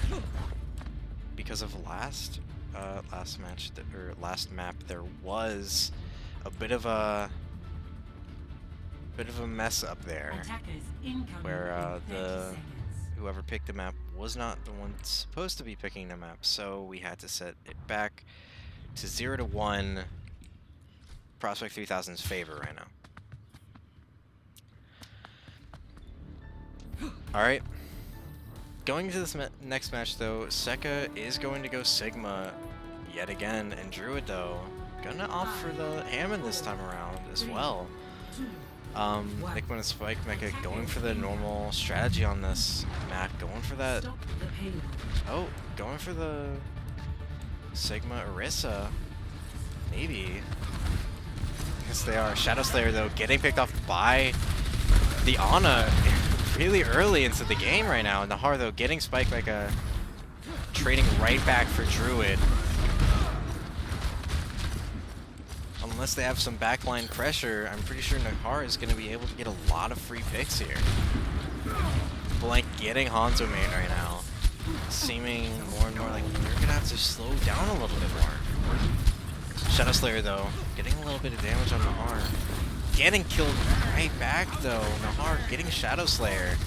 because of last match, or last map. There was a bit of a mess up there, Attackers incoming where in 30 seconds. whoever picked the map was not the one supposed to be picking the map, so we had to set it back to 0 to 1 Prospect 3000's favor right now. Alright. Going into this next match though, Seka is going to go Sigma yet again, and Druid though, gonna opt for the Hammond this time around as well. Nickman and Spike Mecha going for the normal strategy on this map, going for that. Stop the payload. Oh, going for the Sigma Orisa. Maybe. Yes, they are. Shadow Slayer though getting picked off by the Ana really early into the game right now. Nahar though getting Spike Mecha, trading right back for Druid. Unless they have some backline pressure, I'm pretty sure Nahar is going to be able to get a lot of free picks here. Blank getting Hanzo main right now. Seeming more and more like they're going to have to slow down a little bit more. Shadow Slayer though, getting a little bit of damage on Nahar. Getting killed right back though. Nahar getting Shadow Slayer.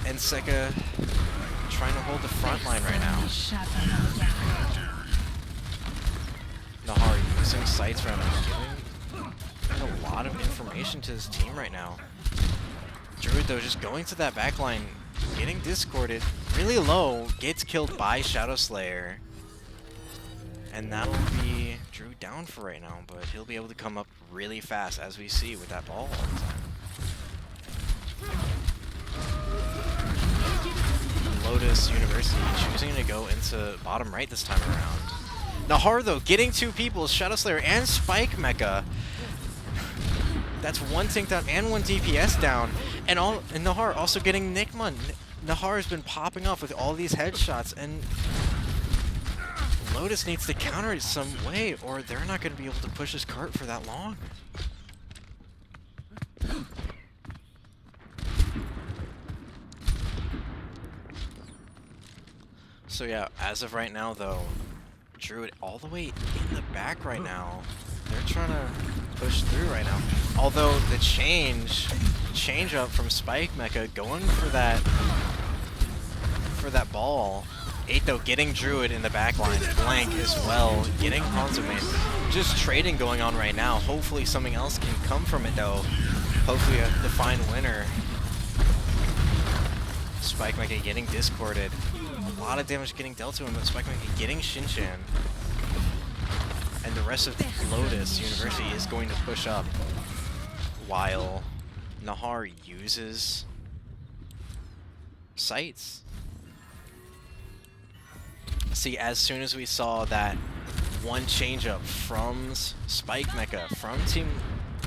And Seka trying to hold the front line right now. Nahar using sights right now, giving a lot of information to his team right now. Druid though just going to that back line, getting discorded. really low, gets killed by Shadow Slayer. And that'll be Drew down for right now, but he'll be able to come up really fast, as we see with that ball all the time. Lotus University choosing to go into bottom right this time around. Nahar, though, getting 2 people, Shadow Slayer and Spike Mecha. That's 1 tank down and 1 DPS down. And Nahar also getting Nickman. Nahar has been popping off with all these headshots, and Lotus needs to counter it some way, or they're not going to be able to push this cart for that long. So yeah, as of right now though, Druid all the way in the back right now. They're trying to push through right now. Although the change up from Spike Mecha going for that ball. 8 though getting Druid in the back line, Blank as well, getting Hanzoman. Just trading going on right now. Hopefully something else can come from it though. Hopefully a defined winner. Spike Mecha getting discorded. A lot of damage getting dealt to him, but Spike Mecha getting Shinchan. And the rest of Lotus University is going to push up while Nahar uses sights. See, as soon as we saw that 1 change up from Spike Mecha from Team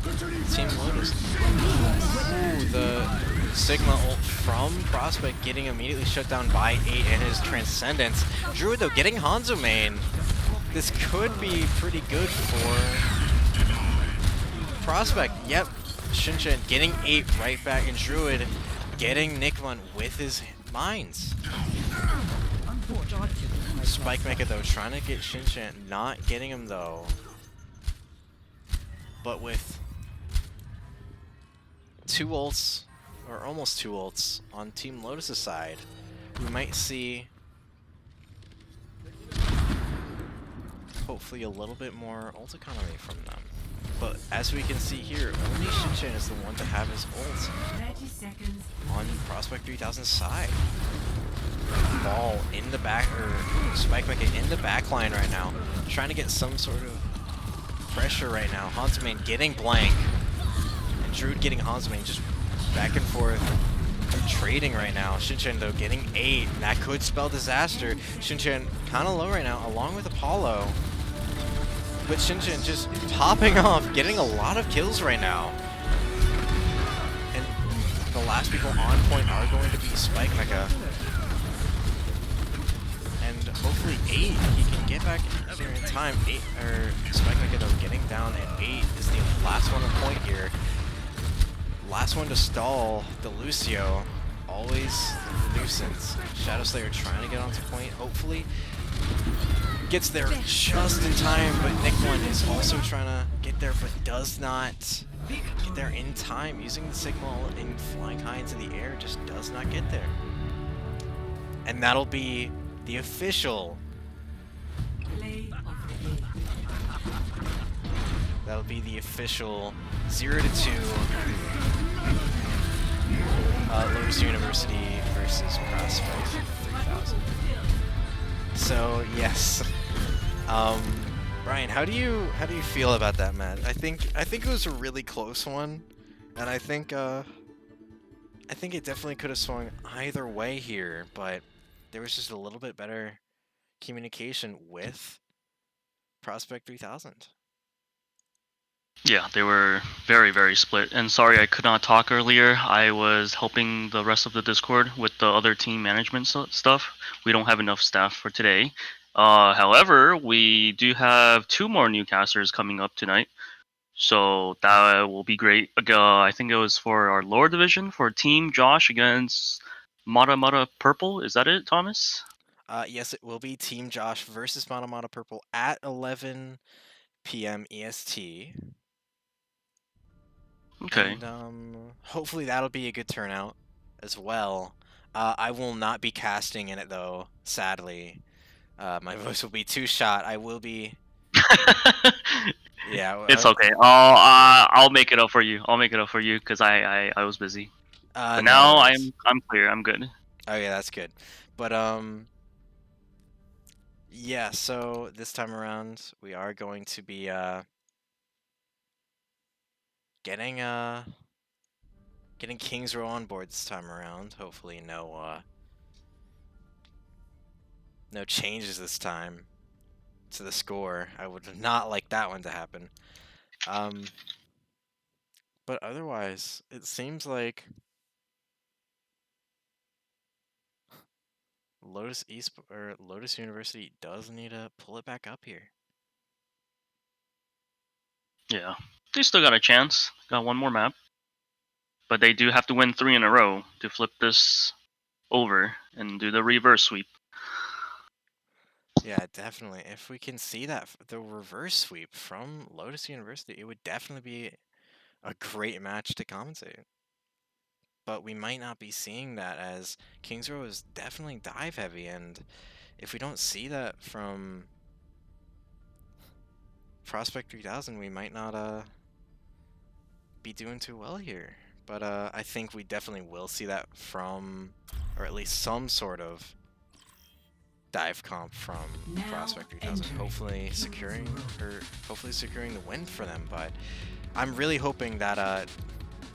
Lotus. Ooh, the Sigma ult from Prospect getting immediately shut down by 8 and his Transcendence. Druid though getting Hanzo main. This could be pretty good for Prospect. Yep, Shinchan getting 8 right back, and Druid getting Nickman with his mines. Spike Mecha though trying to get Shinchan, not getting him though. But with 2 ults, or almost 2 ults, on Team Lotus' side, we might see hopefully a little bit more ult economy from them. But as we can see here, only Shinchan is the one to have his ult on Prospect 3000's side. Ball in the back, or Spike Mecha in the back line right now, trying to get some sort of pressure right now. Hanzoman getting Blank, and Druid getting Hanzoman, just back and forth trading right now. Shinchan though getting 8, and that could spell disaster. Shinchan kind of low right now, along with Apollo. But Shinchan just popping off, getting a lot of kills right now. And the last people on point are going to be Spike Mecha. And hopefully 8, he can get back there in time. 8, or Spike Mecha though getting down, and 8 is the last one on point here. Last one to stall the Lucio. Always the nuisance. Shadow Slayer trying to get onto point, hopefully. Gets there just in time, but Nickman is also trying to get there, but does not get there in time. Using the Sigma and flying high into the air, just does not get there. And that'll be the official. That'll be the official 0-2 Lotus University versus Prospect 3000. So yes, Brian, how do you feel about that match? I think it was a really close one, and I think it definitely could have swung either way here, but there was just a little bit better communication with Prospect 3000. Yeah, they were very, very split. And sorry I could not talk earlier. I was helping the rest of the Discord with the other team management stuff. We don't have enough staff for today. However, we do have 2 more new casters coming up tonight. So that will be great. I think it was for our lower division for Team Josh against Mata Purple. Is that it, Thomas? Yes, it will be Team Josh versus Mata Purple at 11 p.m. EST. Okay. And hopefully that'll be a good turnout as well. I will not be casting in it though, sadly. My voice will be too shot. I will be. Yeah. It's okay. I'll make it up for you. I'll make it up for you because I was busy. But now no, I'm clear. I'm good. Oh yeah, that's good. But yeah, so this time around we are going to be getting King's Row on board this time around. Hopefully no changes this time to the score. I would not like that one to happen. But otherwise, it seems like Lotus University does need to pull it back up here. Yeah, they still got a chance. Got one more map, but they do have to win 3 in a row to flip this over and do the reverse sweep. Yeah, definitely. If we can see that the reverse sweep from Lotus University, it would definitely be a great match to commentate. But we might not be seeing that, as Kings Row is definitely dive heavy, and if we don't see that from Prospect 3000, we might not be doing too well here. But I think we definitely will see that from, or at least some sort of dive comp from Prospect 3000, hopefully securing the win for them. But I'm really hoping that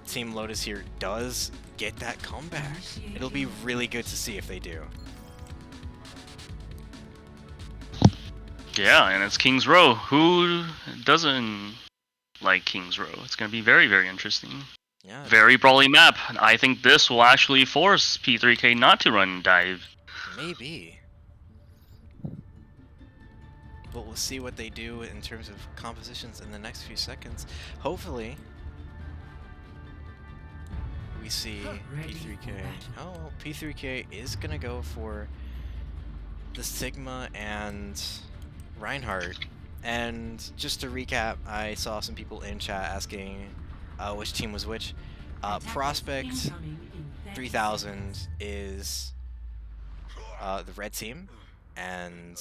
Team Lotus here does get that comeback. It'll be really good to see if they do. Yeah, and it's Kings Row. Who doesn't like Kings Row? It's going to be very, very interesting. Yeah. Very brawly map. I think this will actually force P3K not to run dive. Maybe. But we'll see what they do in terms of compositions in the next few seconds. Hopefully, we see P3K. Oh, P3K is going to go for the Sigma and Reinhardt. And just to recap, I saw some people in chat asking which team was which. Prospect 3000 is the red team, and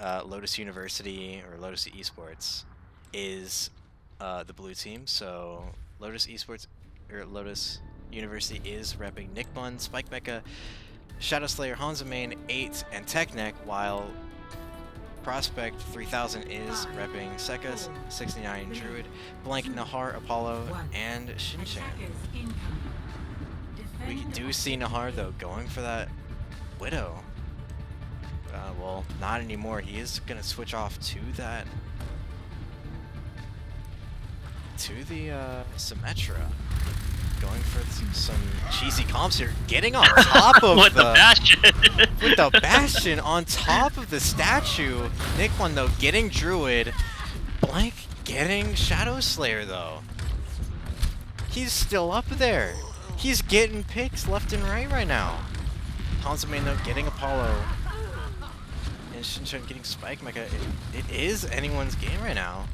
Lotus University or Lotus Esports is the blue team. So Lotus Esports or Lotus University is repping Nick Bun, Spike Mecha, Shadow Slayer, Hanzo Main, 8, and Techneck, while Prospect 3000 is repping Sekka, 69, Druid, Blank, Nahar, Apollo, and Shinchan. We do see Nahar though going for that Widow. Well, not anymore. He is gonna switch off to that, to the Symmetra. Going for some cheesy comps here, getting on top of with the Bastion. with the Bastion on top of the statue. Nick one though getting Druid, Blank getting Shadow Slayer though. He's still up there. He's getting picks left and right now. Hanzo Main though getting Apollo, and Shinchan getting Spike Mecha. It is anyone's game right now.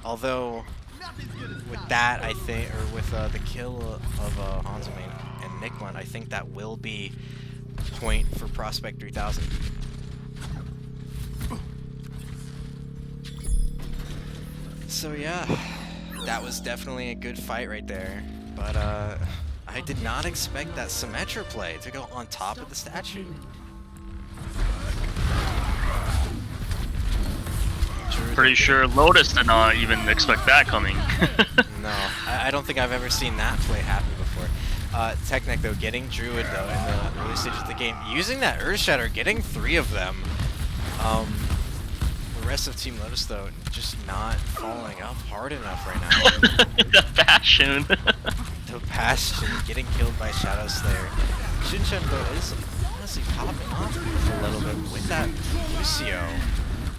Although, with that, I think, or with the kill of Hanzo Main and Nickman, I think that will be point for Prospect 3000. So yeah, that was definitely a good fight right there. But I did not expect that Symmetra play to go on top of the statue. Pretty sure Lotus did not even expect that coming. No, I don't think I've ever seen that play happen before. Techneck though getting Druid though in the early stages of the game, using that Earthshatter, getting 3 of them. The rest of Team Lotus though just not following up hard enough right now. The Bastion. The Bastion getting killed by Shadow Slayer. Shinchan though is honestly popping off a little bit with that Lucio.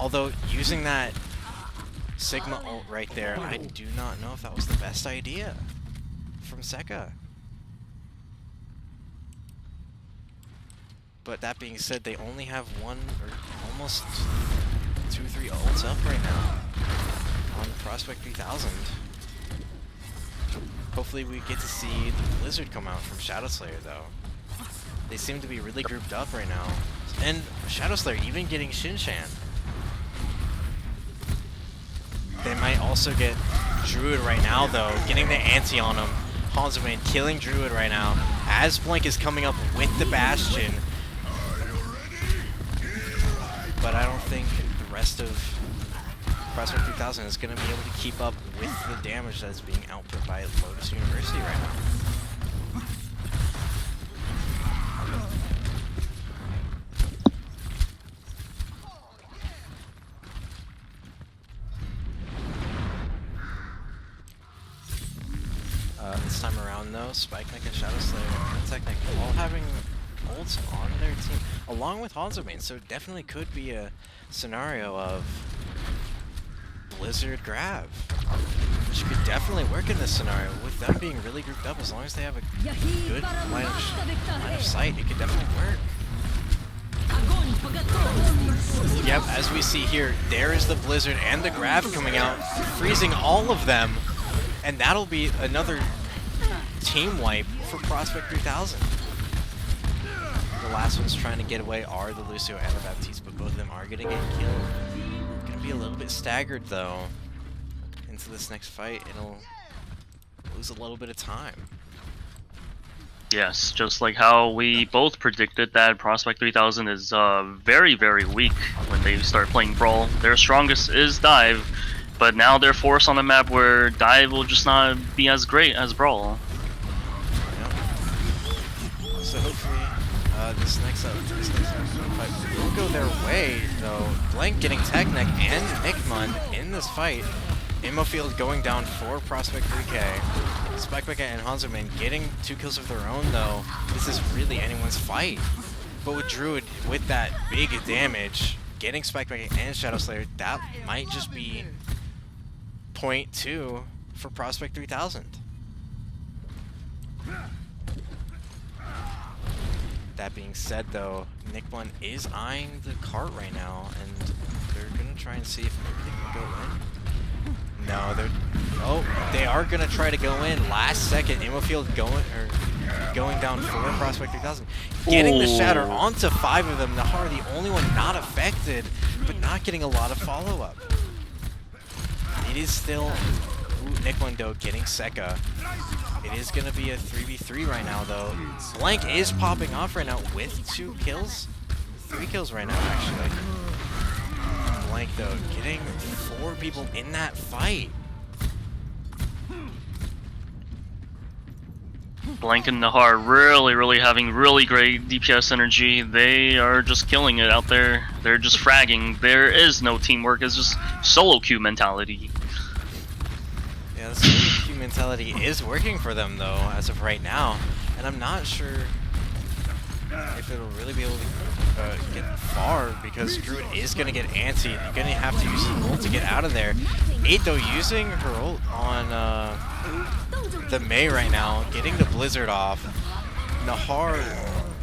Although using that Sigma ult right there, I do not know if that was the best idea from Sekka. But that being said, they only have one or almost 2-3 ults up right now on Prospect 3000. Hopefully we get to see the Blizzard come out from Shadow Slayer though. They seem to be really grouped up right now. And Shadow Slayer even getting Shinchan. They might also get Druid right now though, getting the anti on him. Hanzo Main killing Druid right now as Blank is coming up with the Bastion. But I don't think the rest of Prospect 3000 is going to be able to keep up with the damage that's being output by Lotus University right now. This time around though, Spikeneck and Shadow Slayer and Technic all having ults on their team, along with Hanzomane, so it definitely could be a scenario of Blizzard grab, which could definitely work in this scenario with them being really grouped up. As long as they have a good line of sight, it could definitely work. Yep, as we see here, there is the Blizzard and the grab coming out, freezing all of them, and that'll be another team wipe for Prospect 3000. The last ones trying to get away are the Lucio and the Baptiste, but both of them are going to get killed. Going to be a little bit staggered though into this next fight. It'll lose a little bit of time. Yes, just like how we both predicted that Prospect 3000 is very, very weak when they start playing Brawl. Their strongest is Dive, but now they're forced on a map where Dive will just not be as great as Brawl. Yep. So hopefully this next fight will go their way, though. Blank getting Technic and Nickmund in this fight. Immofield going down for Prospect 3K. Spikebeck and Hanzomane getting 2 kills of their own, though. This is really anyone's fight. But with Druid, with that big damage, getting Spikebeck and Shadow Slayer, that might just be .2 for Prospect 3000. That being said, though, Nickmund is eyeing the cart right now, and they're gonna try and see if everything can go in. No, they are gonna try to go in. Last second, Immofield going down for Prospect 3000, getting the shatter onto 5 of them. Nahar, the only one not affected, but not getting a lot of follow-up. It is still Nickmund getting Sekka. It is gonna be a 3v3 right now, though. Blank is popping off right now with 2 kills, 3 kills right now actually. Blank though getting 4 people in that fight. Blank and Nahar really having really great DPS energy. They are just killing it out there. They're just fragging. There is no teamwork. It's just solo queue mentality. Yeah, the solo queue mentality is working for them though as of right now, and I'm not sure if it'll really be able to get far, because Druid is going to get antied. You're going to have to use his ult to get out of there. 8 though using her ult on the Mei right now, getting the Blizzard off. Nahar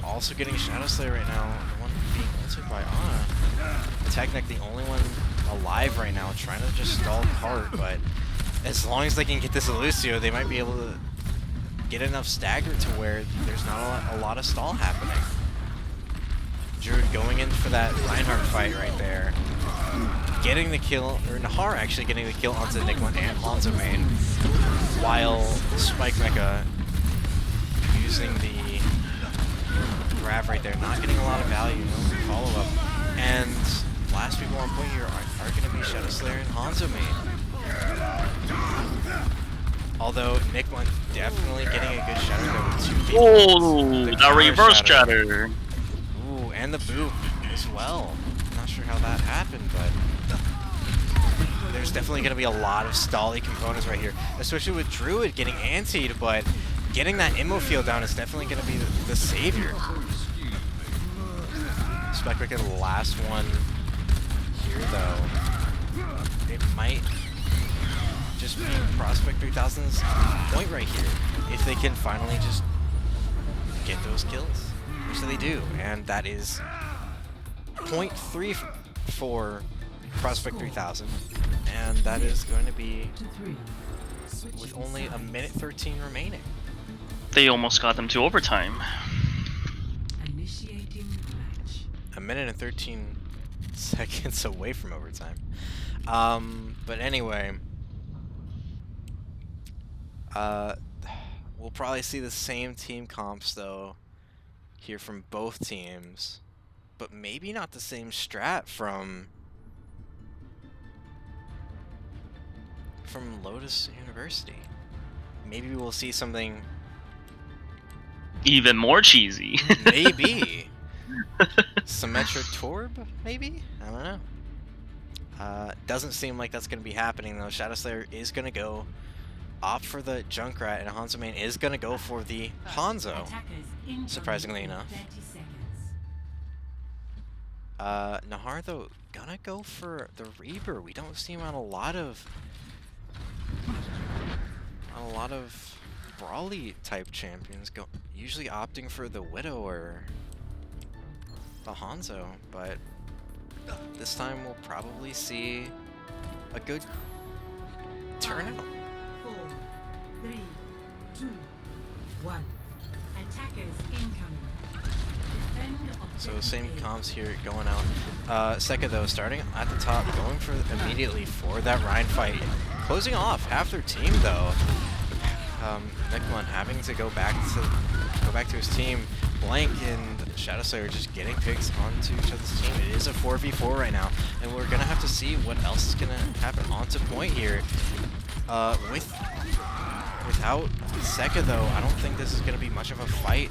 also getting Shadow Slayer right now, the one being ulted by Ana. Technic the only one alive right now, trying to just stall Cart, but as long as they can get this Lucio, they might be able to get enough stagger to where there's not a lot of stall happening. Druid going in for that Reinhardt fight right there. Getting the kill, or Nahar actually getting the kill onto Nickmund and Hanzomane, while Spike Mecha using the grab right there, not getting a lot of value, no follow-up. And last people on point here are going to be Shadow Slayer and Hanzomane. Although Nickmund definitely getting a good shatter there with 2 people. Oh, that reverse shatter. Ooh, and the boop as well. Not sure how that happened, but there's definitely going to be a lot of stally components right here, especially with Druid getting antied, but getting that Immofield down is definitely going to be the savior. Spec Wicked, the last one here, though. It might just be Prospect 3000's point right here, if they can finally just get those kills, which they do, and that is .3 for Prospect 3000, and that is going to be with only a minute 13 remaining. They almost got them to overtime. Initiating match. A minute and 13 seconds away from overtime. But anyway, we'll probably see the same team comps though here from both teams, but maybe not the same strat from Lotus University. Maybe we'll see something Even more cheesy. maybe symmetric torb, maybe? I don't know. Doesn't seem like that's going to be happening though. Shadowslayer is going to go opt for the Junkrat, and Hanzo main is going to go for the Hanzo, surprisingly enough. Nahar though gonna go for the Reaper. We don't see him on a lot of brawly type champions, usually opting for the Widow or the Hanzo, but this time we'll probably see a good turnout. 4, 3, 2, 1. Attackers incoming. Defend So objective same A. comms here going out. Sekka though starting at the top, going for immediately for that Rhine fight, closing off half their team though. Nickmon having to go back to his team. Blank and Shadowslayer just getting picks onto each other's team. It is a 4v4 right now, and we're gonna have to see what else is gonna happen onto point here. Without Sekka though, I don't think this is gonna be much of a fight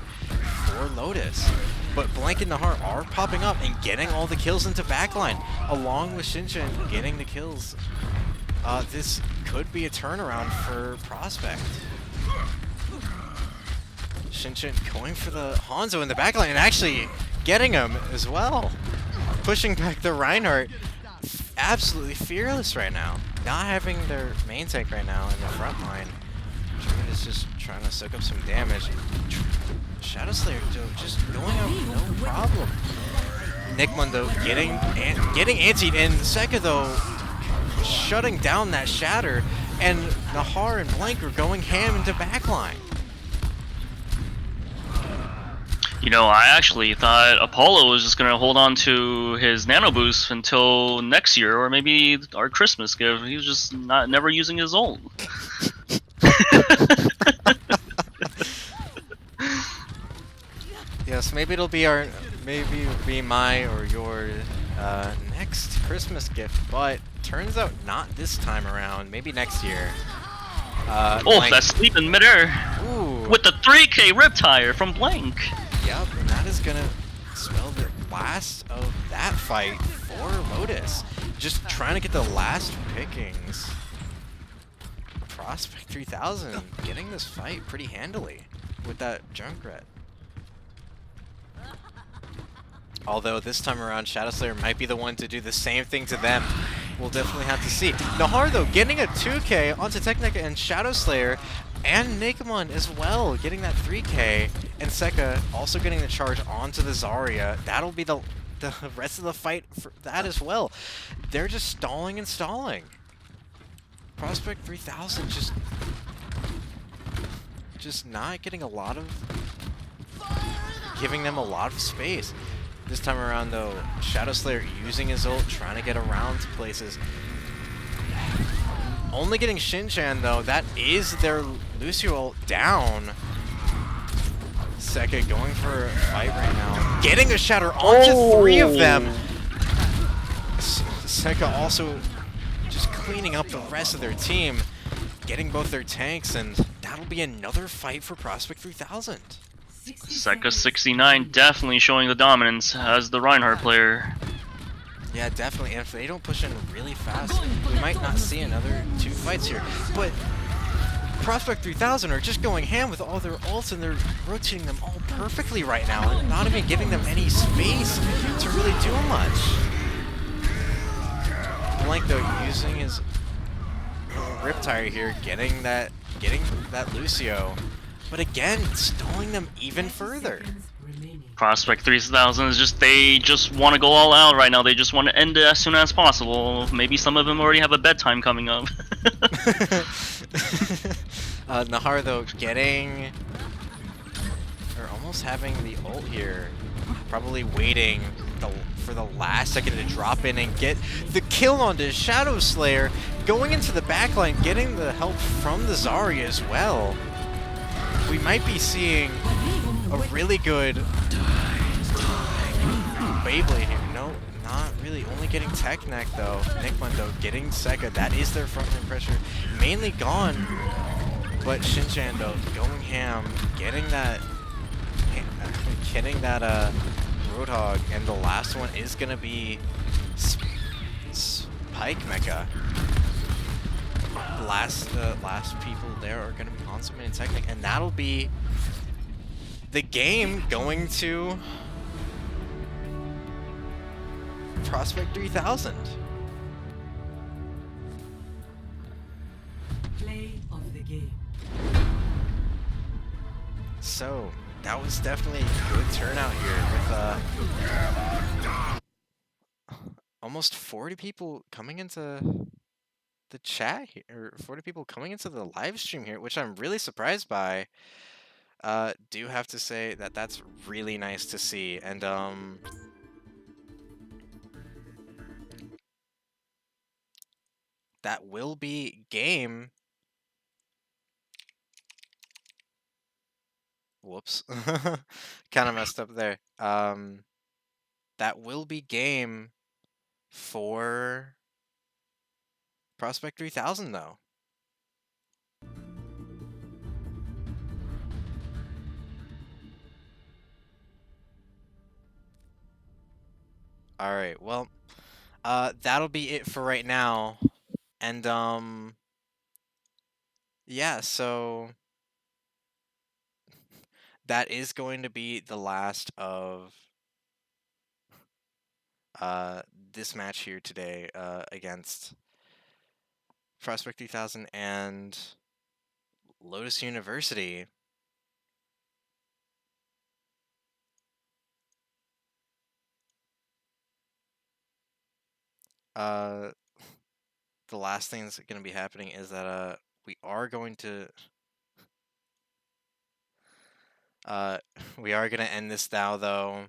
for Lotus. But Blank and Nahar are popping up and getting all the kills into backline, along with Shinchan getting the kills. This could be a turnaround for Prospect. Shinchan going for the Hanzo in the backline and actually getting him as well. Pushing back the Reinhardt. Absolutely fearless right now. Not having their main tank right now in the front line. Druid is just trying to soak up some damage. Shadowslayer just going out no problem. Nickmon though getting antied, and Sekka though shutting down that shatter, and Nahar and Blank are going ham into backline. You know, I actually thought Apollo was just gonna hold on to his nano boost until next year, or maybe our Christmas gift. He was just never using his ult. Yes, maybe it'll be my or your next Christmas gift, but turns out not this time around. Maybe next year. Oh, Blank. that sleep in midair Ooh. with the 3K Riptire from Blank. Yep, and that is gonna spell the last of that fight for Lotus. Just trying to get the last pickings. Prospect 3000 getting this fight pretty handily with that Junkrat. Although this time around, Shadowslayer might be the one to do the same thing to them. We'll definitely have to see. Nahar though getting a 2K onto Technica and Shadowslayer, and Nikamon as well getting that 3K, and Sekka also getting the charge onto the Zarya. That'll be the rest of the fight for that as well. They're just stalling and stalling. Prospect 3000 just not getting giving them a lot of space. This time around though, Shadowslayer using his ult, trying to get around places. Only getting Shinchan though, that is their Lucio ult down. Sekka going for a fight right now. Getting a shatter onto 3 of them. Sekka also just cleaning up the rest of their team, getting both their tanks, and that'll be another fight for Prospect 3000. Sekka 69 definitely showing the dominance as the Reinhardt player. Yeah, definitely. And if they don't push in really fast, we might not see another 2 fights here. But Prospect 3000 are just going ham with all their ults, and they're rotating them all perfectly right now, and not even giving them any space to really do much. Blank though using his Riptire here, getting that Lucio. But again, stalling them even further. Prospect 3000 is they just want to go all out right now. They just want to end it as soon as possible. Maybe some of them already have a bedtime coming up. Nahar though almost having the ult here. Probably waiting for the last second to drop in and get the kill onto Shadowslayer. Going into the backline, getting the help from the Zarya as well. we might be seeing a really good Beyblade here. No, not really. Only getting Tech Neck though. Nickmundo getting Sega. That is their frontline pressure. Mainly gone. But Shinjando going ham, getting that Roadhog, and the last one is gonna be Spike Mecha. Last people there are gonna be Hansuman and Technic, and that'll be the game going to Prospect 3000. Play of the game. So that was definitely a good turnout here with almost 40 people coming into the chat here, or 40 people coming into the live stream here, which I'm really surprised by. Do have to say that that's really nice to see, and that will be game. Whoops, kind of messed up there. That will be game for Prospect 3000 though. All right, well, that'll be it for right now, and yeah, so that is going to be the last of this match here today against Prospect 3000 and Lotus University. The last thing that's going to be happening is that we are going to end this now though,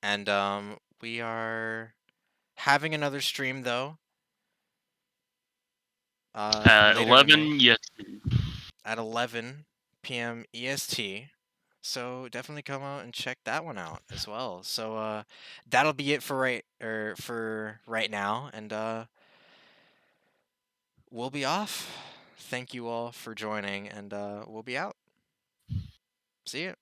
and we are having another stream though. At Later 11, tonight, yes. at 11 p.m. EST. So definitely come out and check that one out as well. So that'll be it for right now, and we'll be off. Thank you all for joining, and we'll be out. See you.